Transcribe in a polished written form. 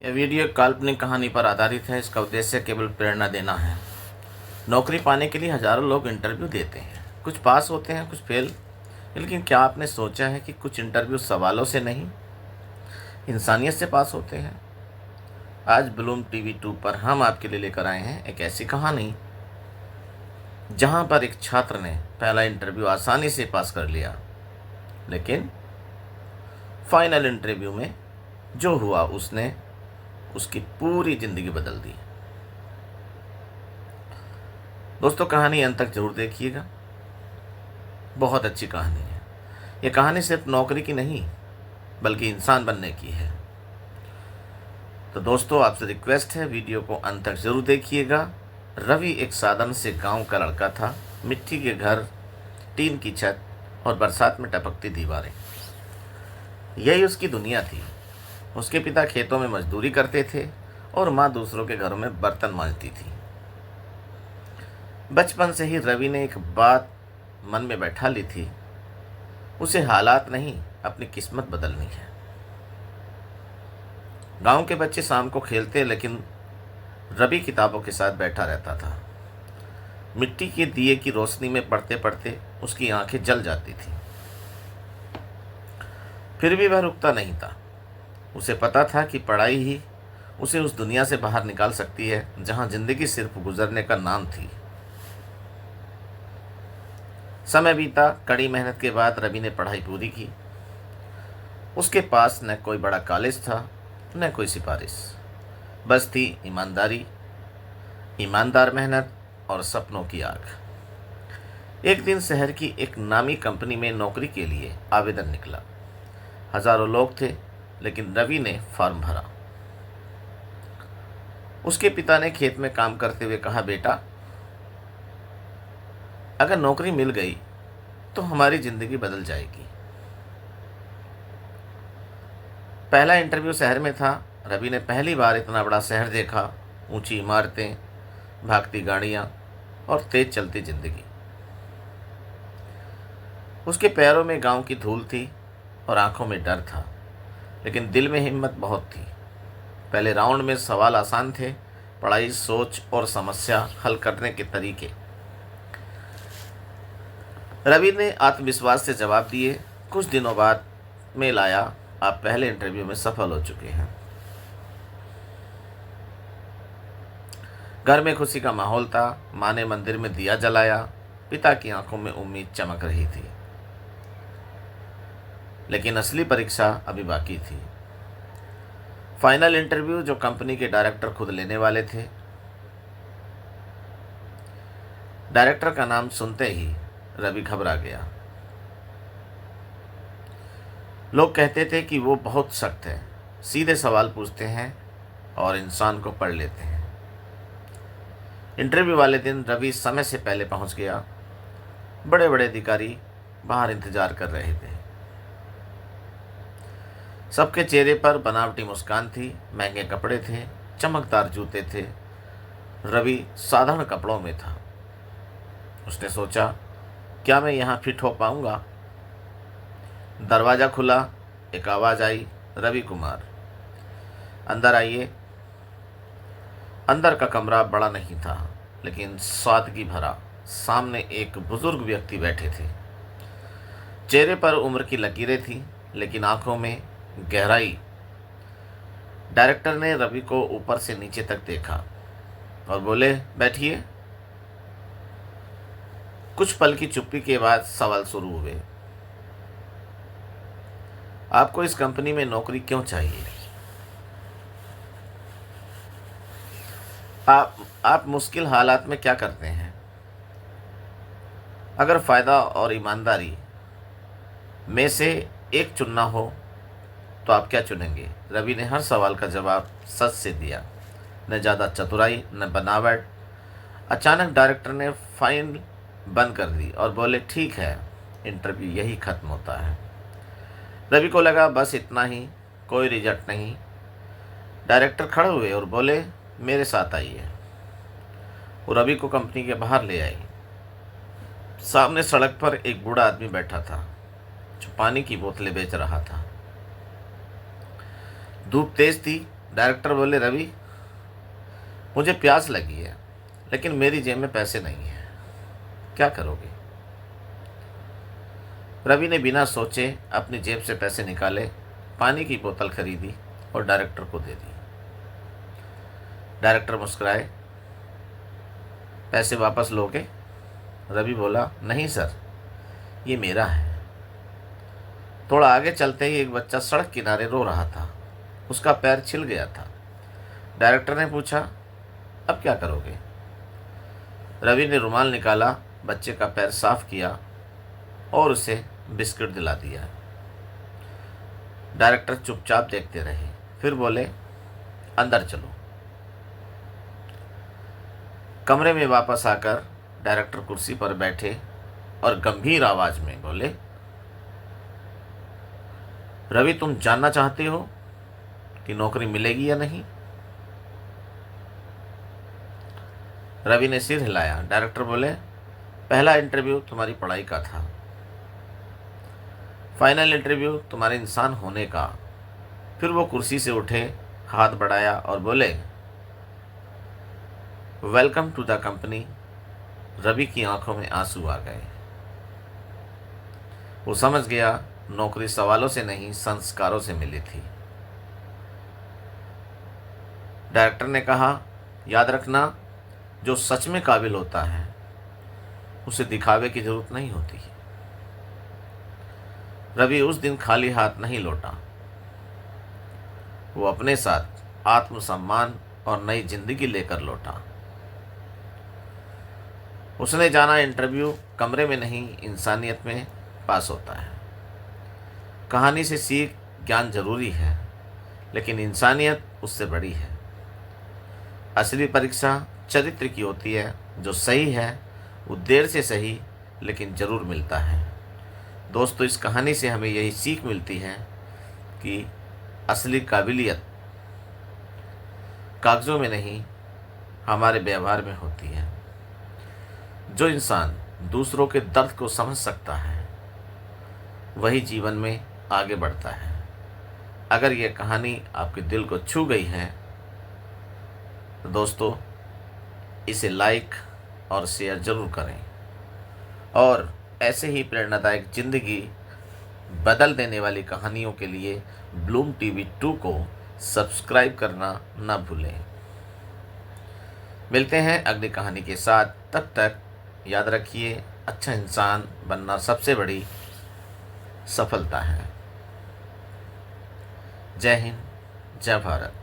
यह वीडियो एक काल्पनिक कहानी पर आधारित है। इसका उद्देश्य केवल प्रेरणा देना है। नौकरी पाने के लिए हजारों लोग इंटरव्यू देते हैं, कुछ पास होते हैं, कुछ फेल। लेकिन क्या आपने सोचा है कि कुछ इंटरव्यू सवालों से नहीं, इंसानियत से पास होते हैं। आज ब्लूम टीवी 2 पर हम आपके लिए लेकर आए हैं एक ऐसी कहानी जहां पर एक छात्र ने पहला इंटरव्यू आसानी से पास कर लिया, लेकिन फाइनल इंटरव्यू में जो हुआ उसने उसकी पूरी जिंदगी बदल दी। दोस्तों, कहानी अंत तक जरूर देखिएगा। बहुत अच्छी कहानी है। यह कहानी सिर्फ नौकरी की नहीं बल्कि इंसान बनने की है। तो दोस्तों, आपसे रिक्वेस्ट है, वीडियो को अंत तक जरूर देखिएगा। रवि एक साधारण से गांव का लड़का था। मिट्टी के घर, टीन की छत और बरसात में टपकती दीवारें, यही उसकी दुनिया थी। उसके पिता खेतों में मजदूरी करते थे और माँ दूसरों के घरों में बर्तन मांजती थी। बचपन से ही रवि ने एक बात मन में बैठा ली थी, उसे हालात नहीं अपनी किस्मत बदलनी है। गांव के बच्चे शाम को खेलते, लेकिन रवि किताबों के साथ बैठा रहता था। मिट्टी के दिए की रोशनी में पढ़ते पढ़ते उसकी आंखें जल जाती थी। फिर भी वह रुकता नहीं था। उसे पता था कि पढ़ाई ही उसे उस दुनिया से बाहर निकाल सकती है जहां जिंदगी सिर्फ गुजरने का नाम थी। समय बीता। कड़ी मेहनत के बाद रवि ने पढ़ाई पूरी की। उसके पास न कोई बड़ा कॉलेज था, न कोई सिफारिश। बस थी ईमानदारी, ईमानदार मेहनत और सपनों की आग। एक दिन शहर की एक नामी कंपनी में नौकरी के लिए आवेदन निकला। हजारों लोग थे, लेकिन रवि ने फॉर्म भरा। उसके पिता ने खेत में काम करते हुए कहा, बेटा, अगर नौकरी मिल गई तो हमारी जिंदगी बदल जाएगी। पहला इंटरव्यू शहर में था। रवि ने पहली बार इतना बड़ा शहर देखा। ऊंची इमारतें, भागती गाड़ियां और तेज चलती जिंदगी। उसके पैरों में गांव की धूल थी और आंखों में डर था, लेकिन दिल में हिम्मत बहुत थी। पहले राउंड में सवाल आसान थे, पढ़ाई, सोच और समस्या हल करने के तरीके। रवि ने आत्मविश्वास से जवाब दिए। कुछ दिनों बाद मेल आया, आप पहले इंटरव्यू में सफल हो चुके हैं। घर में खुशी का माहौल था। माँ ने मंदिर में दिया जलाया। पिता की आंखों में उम्मीद चमक रही थी। लेकिन असली परीक्षा अभी बाकी थी। फाइनल इंटरव्यू जो कंपनी के डायरेक्टर खुद लेने वाले थे। डायरेक्टर का नाम सुनते ही रवि घबरा गया। लोग कहते थे कि वो बहुत सख्त है, सीधे सवाल पूछते हैं और इंसान को पढ़ लेते हैं। इंटरव्यू वाले दिन रवि समय से पहले पहुंच गया। बड़े बड़े अधिकारी बाहर इंतजार कर रहे थे। सबके चेहरे पर बनावटी मुस्कान थी। महंगे कपड़े थे, चमकदार जूते थे। रवि साधारण कपड़ों में था। उसने सोचा, क्या मैं यहाँ फिट हो पाऊंगा? दरवाज़ा खुला। एक आवाज़ आई, रवि कुमार, अंदर आइए। अंदर का कमरा बड़ा नहीं था, लेकिन सादगी भरा। सामने एक बुजुर्ग व्यक्ति बैठे थे। चेहरे पर उम्र की लकीरें थीं, लेकिन आंखों में गहराई। डायरेक्टर ने रवि को ऊपर से नीचे तक देखा और बोले, बैठिए। कुछ पल की चुप्पी के बाद सवाल शुरू हुए। आपको इस कंपनी में नौकरी क्यों चाहिए? आप मुश्किल हालात में क्या करते हैं? अगर फायदा और ईमानदारी में से एक चुनना हो तो आप क्या चुनेंगे? रवि ने हर सवाल का जवाब सच से दिया, न ज़्यादा चतुराई न बनावट। अचानक डायरेक्टर ने फाइल बंद कर दी और बोले, ठीक है, इंटरव्यू यही खत्म होता है। रवि को लगा बस इतना ही, कोई रिजल्ट नहीं। डायरेक्टर खड़े हुए और बोले, मेरे साथ आइए। वो रवि को कंपनी के बाहर ले आई। सामने सड़क पर एक बूढ़ा आदमी बैठा था जो पानी की बोतलें बेच रहा था। धूप तेज थी, डायरेक्टर बोले, रवि मुझे प्यास लगी है लेकिन मेरी जेब में पैसे नहीं है, क्या करोगे? रवि ने बिना सोचे अपनी जेब से पैसे निकाले, पानी की बोतल खरीदी और डायरेक्टर को दे दी। डायरेक्टर मुस्कुराए, पैसे वापस लोगे? रवि बोला, नहीं सर, ये मेरा है। थोड़ा आगे चलते ही एक बच्चा सड़क किनारे रो रहा था, उसका पैर छिल गया था। डायरेक्टर ने पूछा, अब क्या करोगे? रवि ने रुमाल निकाला, बच्चे का पैर साफ किया और उसे बिस्किट दिला दिया। डायरेक्टर चुपचाप देखते रहे, फिर बोले, अंदर चलो। कमरे में वापस आकर डायरेक्टर कुर्सी पर बैठे और गंभीर आवाज में बोले, रवि तुम जानना चाहते हो कि नौकरी मिलेगी या नहीं? रवि ने सिर हिलाया। डायरेक्टर बोले, पहला इंटरव्यू तुम्हारी पढ़ाई का था, फाइनल इंटरव्यू तुम्हारे इंसान होने का। फिर वो कुर्सी से उठे, हाथ बढ़ाया और बोले, welcome to the company. Ravi की आंखों में आंसू आ गए। वो समझ गया नौकरी सवालों से नहीं संस्कारों से मिली थी। डायरेक्टर ने कहा, याद रखना, जो सच में काबिल होता है उसे दिखावे की जरूरत नहीं होती। रवि उस दिन खाली हाथ नहीं लौटा, वो अपने साथ आत्मसम्मान और नई जिंदगी लेकर लौटा। उसने जाना इंटरव्यू कमरे में नहीं, इंसानियत में पास होता है। कहानी से सीख ज्ञान जरूरी है, लेकिन इंसानियत उससे बड़ी है। असली परीक्षा चरित्र की होती है, जो सही है वो देर से सही लेकिन ज़रूर मिलता है। दोस्तों, इस कहानी से हमें यही सीख मिलती है कि असली काबिलियत कागज़ों में नहीं, हमारे व्यवहार में होती है। जो इंसान दूसरों के दर्द को समझ सकता है वही जीवन में आगे बढ़ता है। अगर यह कहानी आपके दिल को छू गई है तो दोस्तों इसे लाइक और शेयर ज़रूर करें, और ऐसे ही प्रेरणादायक ज़िंदगी बदल देने वाली कहानियों के लिए ब्लूम टीवी 2 को सब्सक्राइब करना ना भूलें। मिलते हैं अगली कहानी के साथ, तब तक याद रखिए, अच्छा इंसान बनना सबसे बड़ी सफलता है। जय हिंद, जय भारत।